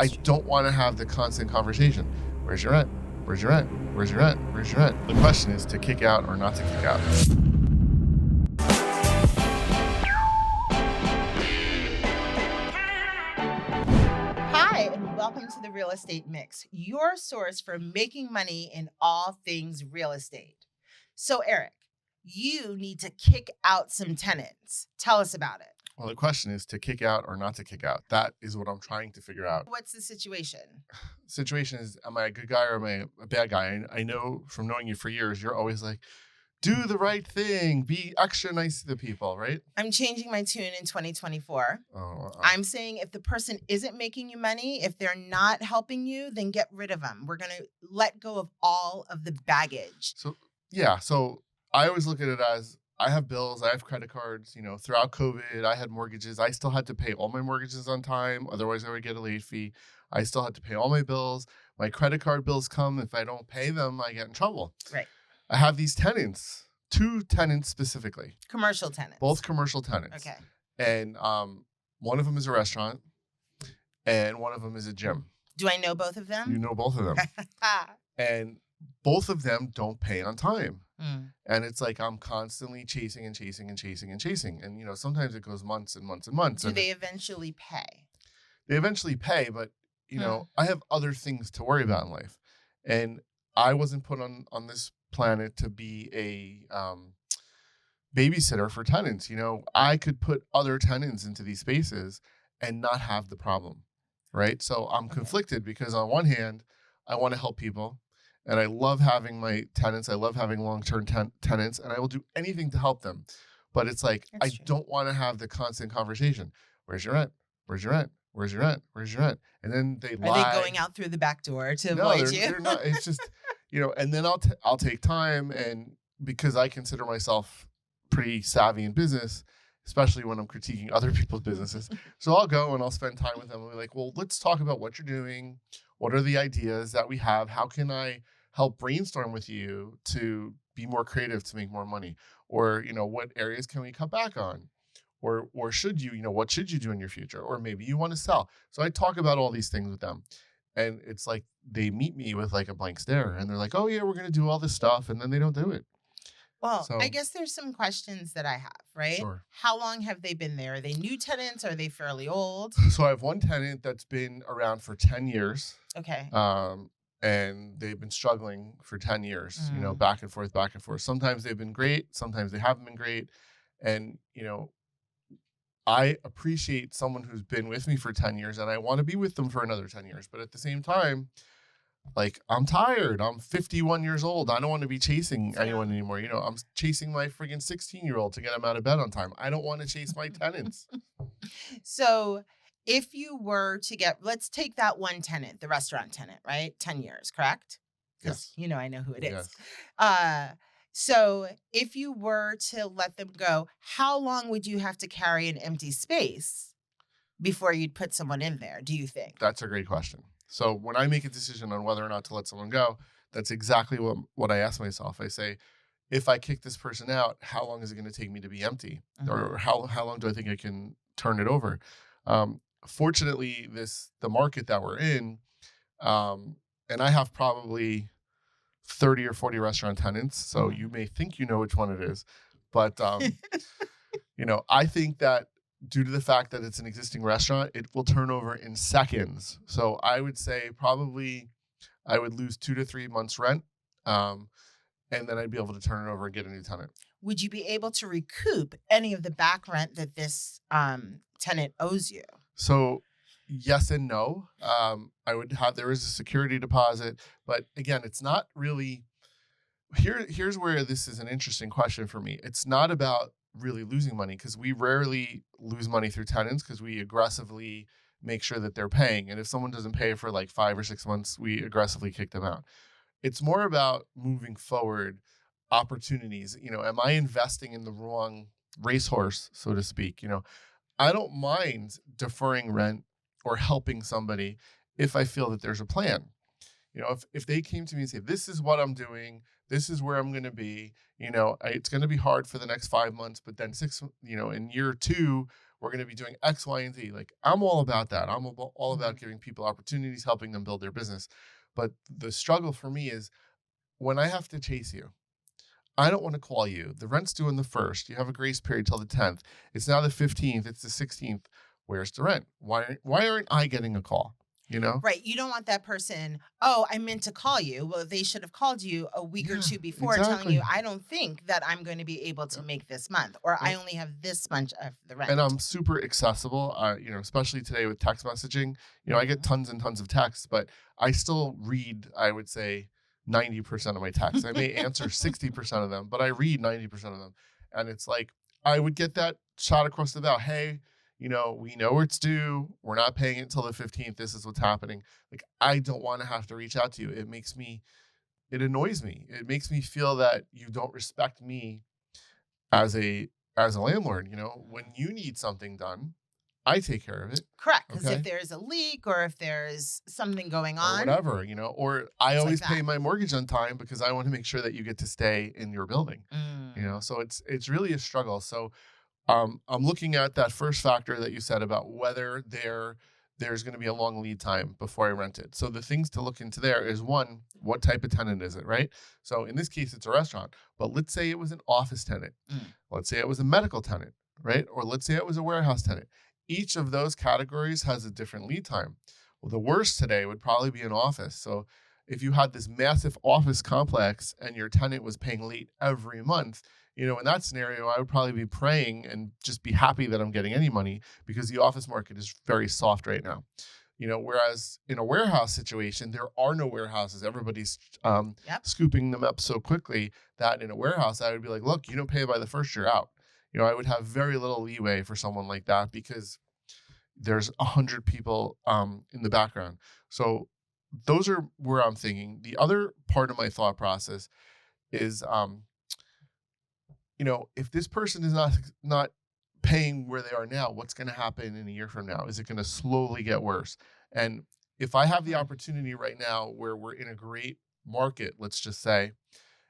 I don't want to have the constant conversation. Where's your rent? Where's your rent? Where's your rent? Where's your rent? The question is to kick out or not to kick out. Hi, and welcome to the Real Estate Mix, your source for making money in all things real estate. So, Eric, you need to kick out some tenants. Tell us about it. Well, the question is to kick out or not to kick out. That is what I'm trying to figure out. What's the situation? Situation is, am I a good guy or am I a bad guy? I know from knowing you for years, you're always like, do the right thing, be extra nice to the people, right? I'm changing my tune in 2024. I'm saying if the person isn't making you money, if they're not helping you, then get rid of them. We're going to let go of all of the baggage. So I always look at it as I have bills, I have credit cards, throughout COVID, I had mortgages. I still had to pay all my mortgages on time. Otherwise I would get a late fee. I still had to pay all my bills. My credit card bills come. If I don't pay them, I get in trouble. Right. I have these tenants, 2 tenants specifically. Commercial tenants. Both commercial tenants. Okay. And one of them is a restaurant and one of them is a gym. Do I know both of them? You know both of them. And both of them don't pay on time. And it's like I'm constantly chasing and chasing and chasing and chasing. And, sometimes it goes months and months and months. Do they eventually pay? They eventually pay, but, I have other things to worry about in life. And I wasn't put on this planet to be a babysitter for tenants. I could put other tenants into these spaces and not have the problem, right? So I'm conflicted because on one hand, I want to help people. And I love having my tenants. I love having long-term tenants, and I will do anything to help them. But it's like, I don't want to have the constant conversation. Where's your rent? Where's your rent? Where's your rent? Where's your rent? And then they lie. Are they going out through the back door to avoid you? They're not. It's just, and then I'll take time, and because I consider myself pretty savvy in business, especially when I'm critiquing other people's businesses. So I'll go and I'll spend time with them and be like, well, let's talk about what you're doing. What are the ideas that we have? How can I help brainstorm with you to be more creative to make more money? Or, what areas can we cut back on? Or should you, what should you do in your future? Or maybe you want to sell. So I talk about all these things with them. And it's like they meet me with like a blank stare and they're like, oh yeah, we're going to do all this stuff. And then they don't do it. Well, I guess there's some questions that I have, right? Sure. How long have they been there? Are they new tenants? Are they fairly old? So I have one tenant that's been around for 10 years. Okay. And they've been struggling for 10 years, back and forth, back and forth. Sometimes they've been great. Sometimes they haven't been great. And, I appreciate someone who's been with me for 10 years and I want to be with them for another 10 years. But at the same time, like, I'm tired. I'm 51 years old. I don't want to be chasing anyone anymore. I'm chasing my friggin' 16-year-old to get him out of bed on time. I don't want to chase my tenants. So if you were to let's take that one tenant, the restaurant tenant, right? 10 years, correct? Yes. I know who it is. Yes. So if you were to let them go, how long would you have to carry an empty space before you'd put someone in there, do you think? That's a great question. So when I make a decision on whether or not to let someone go, that's exactly what I ask myself. I say, if I kick this person out, how long is it going to take me to be empty? Mm-hmm. Or how long do I think I can turn it over? Fortunately, the market that we're in, and I have probably 30 or 40 restaurant tenants, so you may think you know which one it is. But, I think that due to the fact that it's an existing restaurant, it will turn over in seconds. So I would say probably I would lose 2 to 3 months rent, and then I'd be able to turn it over and get a new tenant. Would you be able to recoup any of the back rent that this tenant owes you? So yes and no. There is a security deposit, but again, it's not really, here's where this is an interesting question for me. It's not about really losing money because we rarely lose money through tenants because we aggressively make sure that they're paying. And if someone doesn't pay for like 5 or 6 months, we aggressively kick them out. It's more about moving forward opportunities. Am I investing in the wrong racehorse, so to speak? I don't mind deferring rent or helping somebody if I feel that there's a plan. If they came to me and say, this is what I'm doing, this is where I'm going to be, it's going to be hard for the next 5 months, but then in year 2, we're going to be doing X, Y, and Z. Like, I'm all about that. All about Mhm. giving people opportunities, helping them build their business. But the struggle for me is when I have to chase you, I don't want to call you. The rent's due on the 1st. You have a grace period till the 10th. It's now the 15th. It's the 16th. Where's the rent? Why aren't I getting a call? You know? Right, you don't want that person, "Oh, I meant to call you." Well, they should have called you a week or Yeah, 2 before telling you, exactly. "I don't think that I'm going to be able to Yep. make this month," or "I Well, only have this much of the and rent." I'm super accessible. Especially today with text messaging. I get Mhm. tons and tons of texts, but I still read, I would say, 90% of my texts. I may answer 60% of them, but I read 90% of them. And it's like I would get that shot across the bow. Hey, we know it's due. We're not paying it until the 15th. This is what's happening. Like, I don't want to have to reach out to you. It annoys me. It makes me feel that you don't respect me as a landlord. When you need something done, I take care of it. Correct, because if Okay. there's a leak or if there's something going Or on, whatever, or I it's like always that. pay my mortgage on time because I want to make sure that you get to stay in your building. Mm. So it's really a struggle. So I'm looking at that first factor that you said about whether there's going to be a long lead time before I rent it. So the things to look into there is, one, what type of tenant is it, right? So in this case, it's a restaurant, but let's say it was an office tenant. Mm. Let's say it was a medical tenant, right? Or let's say it was a warehouse tenant. Each of those categories has a different lead time. Well, the worst today would probably be an office. So if you had this massive office complex and your tenant was paying late every month, in that scenario, I would probably be praying and just be happy that I'm getting any money because the office market is very soft right now. Whereas in a warehouse situation, there are no warehouses. Everybody's Yep. scooping them up so quickly that in a warehouse, I would be like, look, you don't pay by the first, you're out. I would have very little leeway for someone like that because there's 100 people in the background. So those are where I'm thinking. The other part of my thought process is if this person is not paying where they are now, what's going to happen in a year from now? Is it going to slowly get worse? And if I have the Hmm. opportunity right now where we're in a great market, let's just say,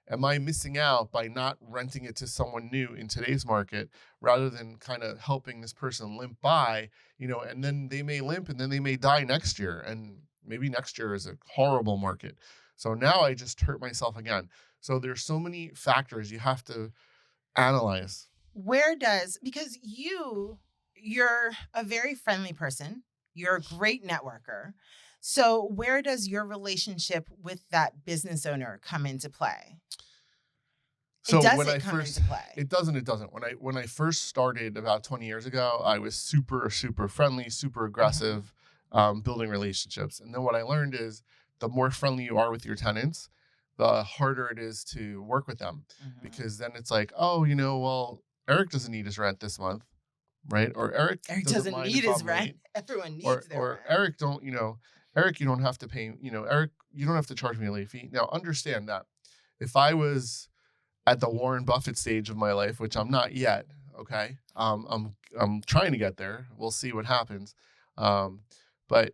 am I missing out by not renting it to someone new in today's market rather than kind of helping this person limp by, and then they may limp and then they may die next year. And maybe next year is a horrible market. So now I just hurt myself again. So there's so many factors you have to analyze. Where does because you're a very friendly person, you're a great networker. So where does your relationship with that business owner come into play? It So does when it I come into first play? it doesn't. When I first started about 20 years ago, I was super, super friendly, super Mhm. aggressive, building relationships. And then what I learned is the more friendly you are with your tenants, the harder it is to work with them. Mhm. Because then it's like, oh, well, Eric doesn't need his rent this month, right? Or Eric Eric doesn't doesn't mind need if his I'm rent. late. Everyone Or needs their or rent. Eric don't, Eric, you don't have to pay, Eric, you don't have to charge me a late fee. Now understand that if I was at the Warren Buffett stage of my life, which I'm not yet. Okay, I'm trying to get there. We'll see what happens, but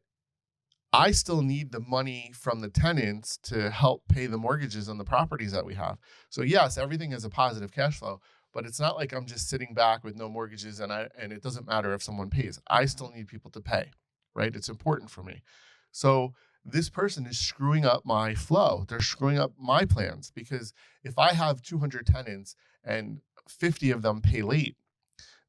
I still need the money from the tenants to help pay the mortgages on the properties that we have. So yes, everything is a positive cash flow, but it's not like I'm just sitting back with no mortgages and it doesn't matter if someone pays. I Mhm. still need people to pay, right? It's important for me. So this person is screwing up my flow. They're screwing up my plans because if I have 200 tenants and 50 of them pay late,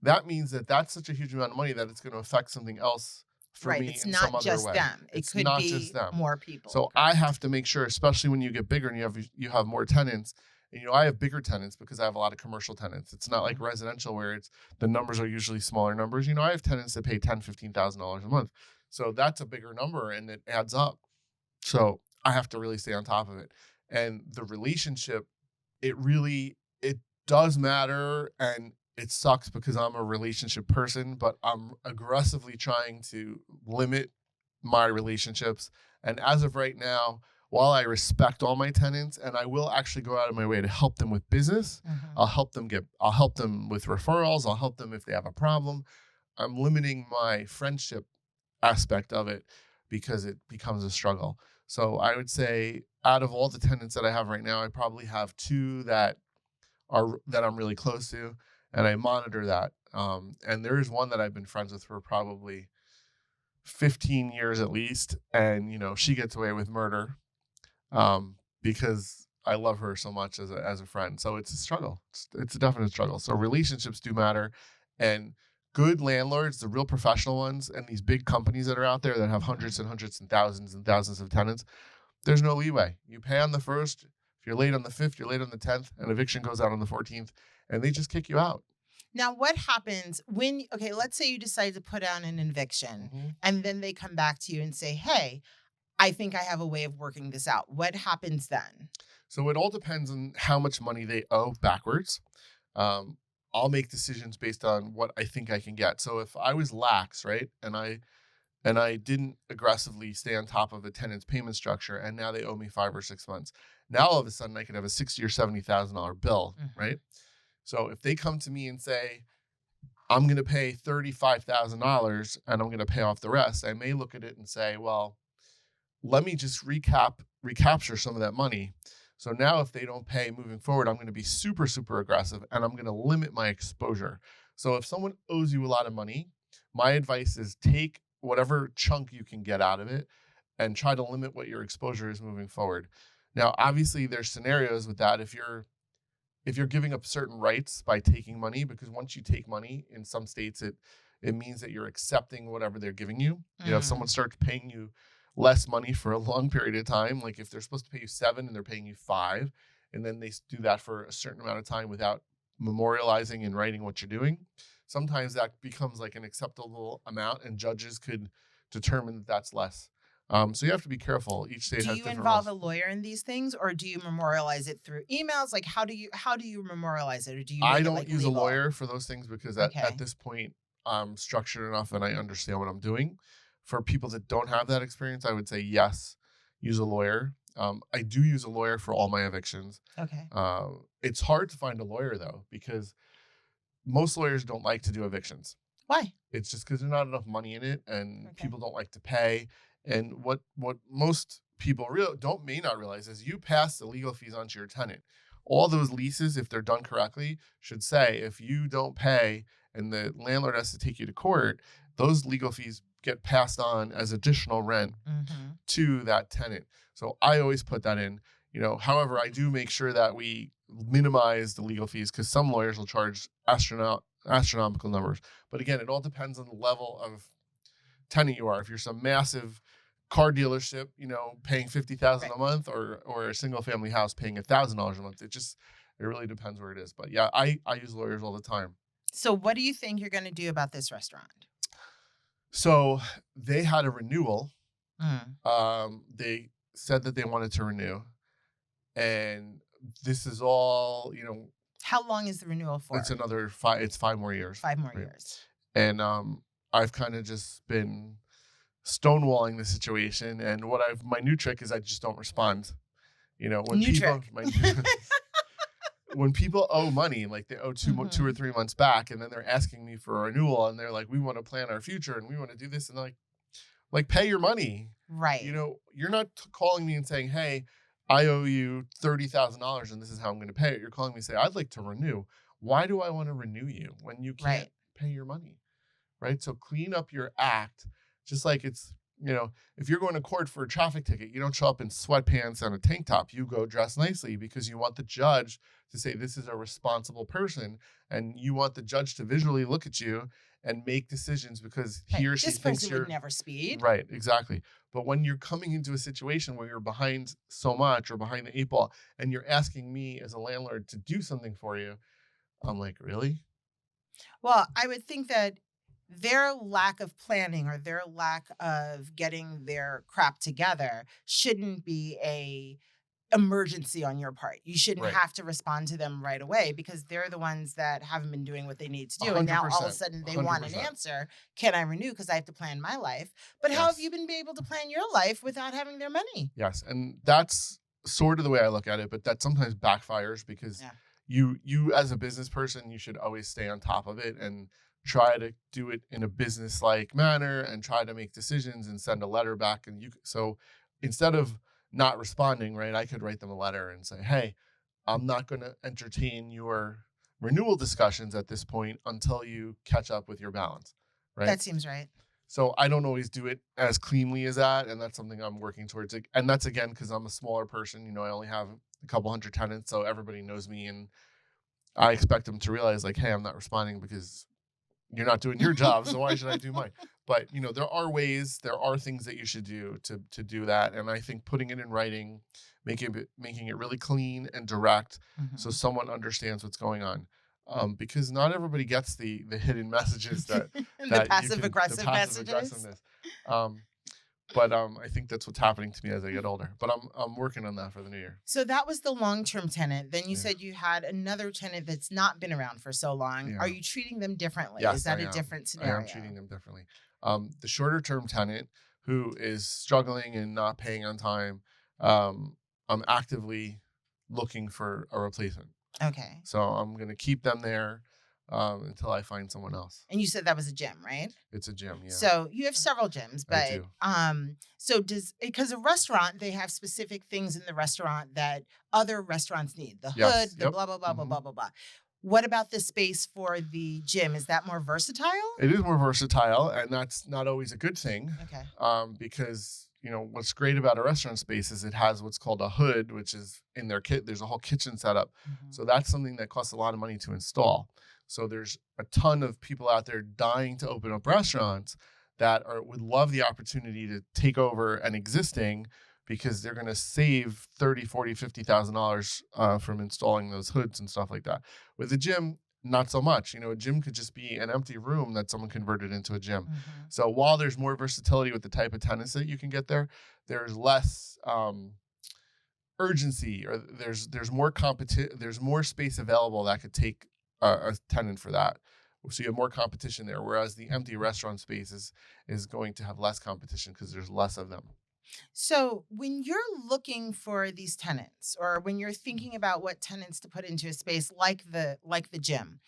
that means that that's such a huge amount of money that it's going to affect something else for Right, me it's in some not other just way. them. It It's could not just be them. more people, So I have correct? to make sure, especially when you get bigger and you have more tenants. And I have bigger tenants because I have a lot of commercial tenants. It's not like Mhm. residential where it's the numbers are usually smaller numbers. I have tenants that pay $10,000, $15,000 a month. So that's a bigger number and it adds up. So I have to really stay on top of it. And the relationship, it does matter and it sucks because I'm a relationship person, but I'm aggressively trying to limit my relationships. And as of right now, while I respect all my tenants and I will actually go out of my way to help them with business, Mhm. I'll help them with referrals, I'll help them if they have a problem. I'm limiting my friendship aspect of it because it becomes a struggle. So I would say out of all the tenants that I have right now, I probably have two that I'm really close to, and I monitor that. And there is one that I've been friends with for probably 15 years at least. And, she gets away with murder because I love her so much as a friend. So it's a struggle. It's a definite struggle. So relationships do matter. And good landlords, the real professional ones, and these big companies that are out there that have hundreds and hundreds and thousands of tenants, there's no leeway. You pay on the first. If you're late on the fifth, you're late on the 10th, and eviction goes out on the 14th, and they just kick you out. Now, what happens when, okay, let's say you decide to put out an eviction Mhm. and then they come back to you and say, hey, I think I have a way of working this out. What happens then? So it all depends on how much money they owe backwards. Um, I'll make decisions based on what I think I can get. So if I was lax, right, and I didn't aggressively stay on top of a tenant's payment structure, and now they owe me 5 or 6 months. Now all of a sudden I could have a $60,000 or $70,000 bill, Mhm. right? So if they come to me and say, I'm going to pay $35,000 and I'm going to pay off the rest, I may look at it and say, well, let me just recapture some of that money. So now if they don't pay moving forward, I'm going to be super, super aggressive and I'm going to limit my exposure. So if someone owes you a lot of money, my advice is take whatever chunk you can get out of it and try to limit what your exposure is moving forward. Now, obviously there's scenarios with that if you're giving up certain rights by taking money, because once you take money in some states, it means that you're accepting whatever they're giving you. If someone Mm. starts paying you less money for a long period of time, like if they're supposed to pay you 7 and they're paying you 5, and then they do that for a certain amount of time without memorializing and writing what you're doing, sometimes that becomes like an acceptable amount, and judges could determine that that's less. So you have to be careful. Each state Do has you different involve rules. a lawyer in these things, or do you memorialize it through emails? Like how do you memorialize it, or do you I make it don't like use a legal? lawyer for those things because at Okay. this point, I'm structured enough and I understand what I'm doing. For people that don't have that experience, I would say yes, use a lawyer. I do use a lawyer for all my evictions. Okay. It's hard to find a lawyer though, because most lawyers don't like to do evictions. Why? It's just because there's not enough money in it, and Okay. people don't like to pay. And what most people don't may not realize is you pass the legal fees onto your tenant. All those leases, if they're done correctly, should say if you don't pay and the landlord has to take you to court, those legal fees get passed on as additional rent Mhm. to that tenant. So I always put that in. However, I do make sure that we minimize the legal fees because some lawyers will charge astronomical numbers. But again, it all depends on the level of tenant you are. If you're some massive car dealership, paying 50,000 Right. a month, or a single family house paying $1,000 a month, it really depends where it is. But yeah, I use lawyers all the time. So what do you think you're gonna do about this restaurant? So they had a renewal. Mm. They said that they wanted to renew, and this is all, How long is the renewal it's for? another 5, it's 5 more years, 5 more right? years. And I've kind of just been stonewalling the situation, and my new trick is I just don't respond. When New people trick. my when people owe money, like they owe 2 or 3 months back, and then they're asking me for a renewal, and they're like, we want to plan our future and we want to do this, and like pay your money. Right. You're not calling me and saying, hey, I owe you $30,000 and this is how I'm going to pay it. You're calling me and say, I'd like to renew. Why do I want to renew you when you can't Right. pay your money? Right. So clean up your act, just like if you're going to court for a traffic ticket, you don't show up in sweatpants and a tank top. You go dress nicely because you want the judge to say this is a responsible person, and you want the judge to visually look at you and make decisions because he Right. or she This thinks person would you're never speed. right. Exactly. But when you're coming into a situation where you're behind so much or behind the 8 ball, and you're asking me as a landlord to do something for you, I'm like, really? Well, I would think that their lack of planning or their lack of getting their crap together shouldn't be a emergency on your part. You shouldn't Right. have to respond to them right away because they're the ones that haven't been doing what they need to A do. And hundred now all of a percent. sudden A they hundred want an percent. answer. Can I renew? Because I have to plan my life. But how have you Yes. been able to plan your life without having their money? Yes. And that's sort of the way I look at it, but that sometimes backfires because Yeah. you as a business person, you should always stay on top of it and try to do it in a business like manner and try to make decisions and send a letter back. And so instead of not responding, right, I could write them a letter and say, hey, I'm not going to entertain your renewal discussions at this point until you catch up with your balance, right? That seems right. So I don't always do it as cleanly as that, and that's something I'm working towards. And that's again because I'm a smaller person. I only have a couple hundred tenants, so everybody knows me, and I expect them to realize like, hey, I'm not responding because you're not doing your job, so why should I do mine? But there are ways, there are things that you should do to do that, and I think putting it in writing, making it really clean and direct, so Mhm. someone understands what's going on. Because not everybody gets the hidden messages that The you passive can the aggressive passive messages. aggressiveness. Um, but I think that's what's happening to me as I get older. But I'm working on that for the new year. So that was the long-term tenant. Then you Yeah, said you had another tenant that's not been around for so long. Are yeah. you treating them differently? Is Yes, that I a am. different I am treating scenario? them differently. The shorter term tenant who is struggling and not paying on time, um, I'm actively looking for a replacement. Okay. So I'm going to keep them there until I find someone else. And you said that was a gym, right? It's a gym. Yeah, So you have several gyms, I but do. so does because a restaurant, they have specific things in the restaurant that other restaurants need. The Yes. hood, the Yep. blah blah blah blah hmm blah blah blah. What about the space for the gym? Is that more versatile? It is more versatile, and that's not always a good thing, Okay. because what's great about a restaurant space is it has what's called a hood, which is in their kit. There's a whole kitchen setup, Mhm. so that's something that costs a lot of money to install. So there's a ton of people out there dying to open up restaurants that would love the opportunity to take over an existing because they're going to save 30, 40, $50,000 from installing those hoods and stuff like that. With the gym, not so much. A gym could just be an empty room that someone converted into a gym. Mhm. So while there's more versatility with the type of tenants that you can get there, there's less urgency, or there's more there's more space available that could take a tenant for that. So you have more competition there, whereas the empty restaurant space is going to have less competition because there's less of them. So, when you're looking for these tenants or when you're thinking about what tenants to put into a space like the gym,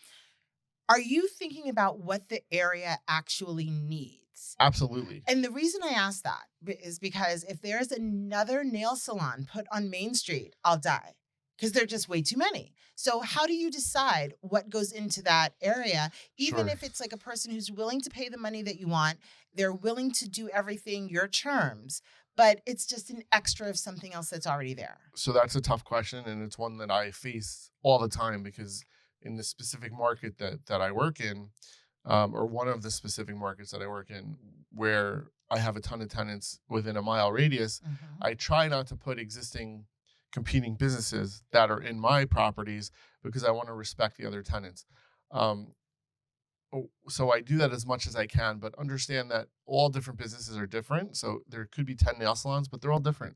are you thinking about what the area actually needs? Absolutely. And the reason I ask that is because if there's another nail salon put on Main Street, I'll die because there are just way too many. So, how do you decide what goes into that area, even Sure. if it's like a person who's willing to pay the money that you want, they're willing to do everything your terms, but it's just an extra of something else that's already there? So that's a tough question, and it's one that I face all the time because in the specific market that I work in, or one of the specific markets that I work in, where I have a ton of tenants within a mile radius, Mhm. I try not to put existing competing businesses that are in my properties because I want to respect the other tenants. Um, so I do that as much as I can, but understand that all different businesses are different. So there could be 10 nail salons, but they're all different.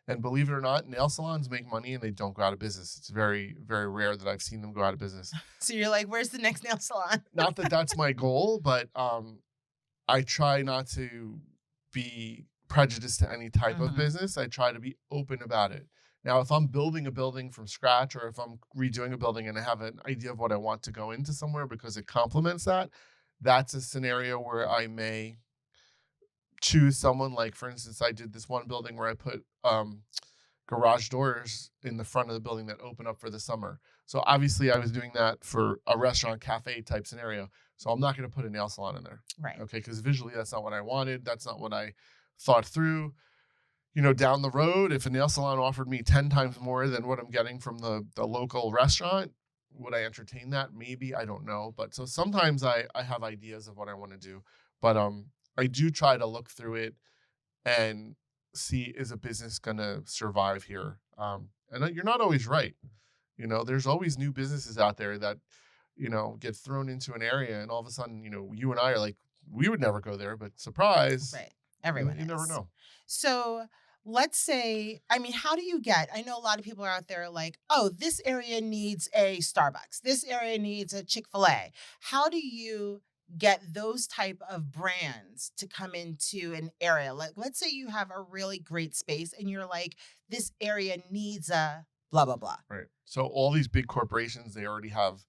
And believe it or not, nail salons make money and they don't go out of business. It's very, very rare that I've seen them go out of business. So you're like, where's the next nail salon? Not that that's my goal, but I try not to be prejudiced to any type of Mhm. business. I try to be open about it. Now, if I'm building a building from scratch or if I'm redoing a building and I have an idea of what I want to go into somewhere because it complements that, that's a scenario where I may choose someone. Like, for instance, I did this one building where I put garage doors in the front of the building that open up for the summer. So obviously I was doing that for a restaurant cafe type scenario. So I'm not going to put a nail salon in there. Right. Okay, because visually that's not what I wanted. That's not what I thought through. Down the road, if a nail salon offered me 10 times more than what I'm getting from the local restaurant, would I entertain that? Maybe, I don't know. But so sometimes I have ideas of what I want to do. But I do try to look through it and see, is a business gonna survive here? And you're not always right. There's always new businesses out there that get thrown into an area, and all of a sudden, you and I are like, we would never go there, but surprise, Right. Everyone you never is. know. So let's say, I mean, how do you get? I know a lot of people are out there like, oh, this area needs a Starbucks. This area needs a Chick-fil-A. How do you get those type of brands to come into an area? Like, let's say you have a really great space and you're like, this area needs a blah, blah, blah. Right. So all these big corporations, they already have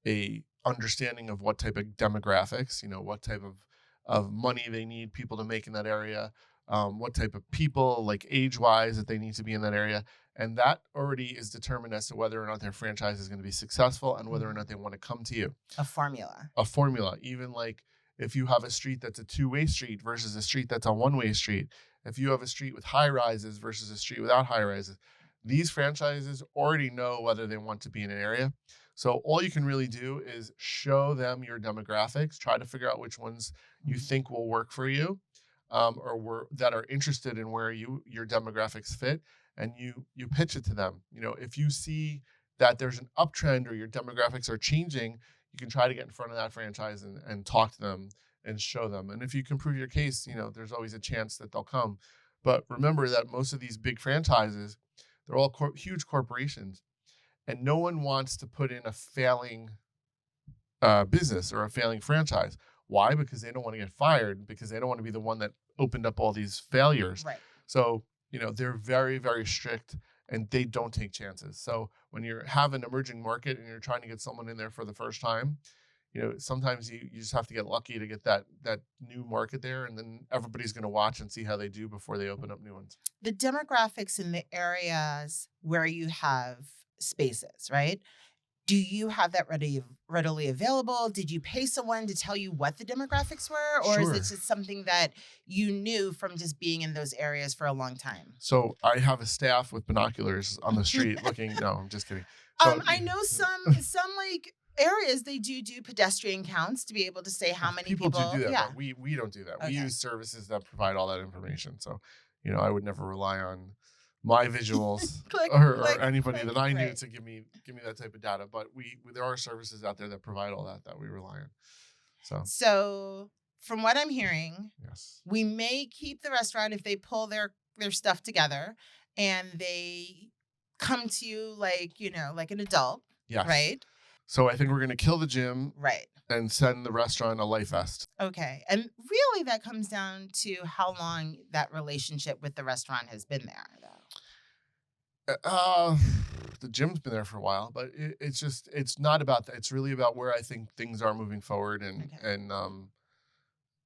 a understanding of what type of demographics, what type of money they need people to make in that area, what type of people, like age-wise, that they need to be in that area. And that already is determined as to whether or not their franchise is going to be successful and whether or not they want to come to you. A formula. A formula. Even like if you have a street that's a two-way street versus a street that's a one-way street, if you have a street with high rises versus a street without high rises, these franchises already know whether they want to be in an area. So all you can really do is show them your demographics, try to figure out which ones you think will work for you, or that are interested in where your demographics fit, and you pitch it to them. If you see that there's an uptrend or your demographics are changing, you can try to get in front of that franchise and talk to them and show them. And if you can prove your case, there's always a chance that they'll come. But remember that most of these big franchises, they're all huge corporations, and no one wants to put in a failing business or a failing franchise. Why? Because they don't want to get fired, because they don't want to be the one that opened up all these failures. Right. So, they're very, very strict, and they don't take chances. So when you have an emerging market and you're trying to get someone in there for the first time, sometimes you just have to get lucky to get that new market there, and then everybody's going to watch and see how they do before they open up new ones. The demographics in the areas where you have spaces, right? Do you have that readily available? Did you pay someone to tell you what the demographics were? Or Sure. is it just something that you knew from just being in those areas for a long time? So I have a staff with binoculars on the street looking. No, I'm just kidding. So, I know some like areas they do pedestrian counts to be able to say how many people. do that, Yeah. but we don't do that. We Okay. use services that provide all that information. So, I would never rely on my visuals Click, or click, anybody click, that I knew right. to give me that type of data. But there are services out there that provide all that we rely on. So from what I'm hearing, Yes. we may keep the restaurant if they pull their stuff together and they come to you like an adult. Yes. Right. So I think we're going to kill the gym Right. and send the restaurant a life vest. Okay. And really that comes down to how long that relationship with the restaurant has been there, though. The gym's been there for a while, but it's not about that. It's really about where I think things are moving forward, and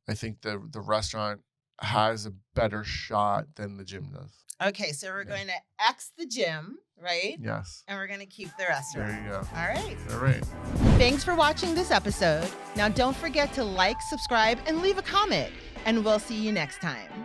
I think the restaurant has a better shot than the gym does. Okay, so we're going to X the gym, right? Yes. And we're going to keep the restaurant. There you go. All right. All right. Thanks for watching this episode. Now don't forget to like, subscribe, and leave a comment. And we'll see you next time.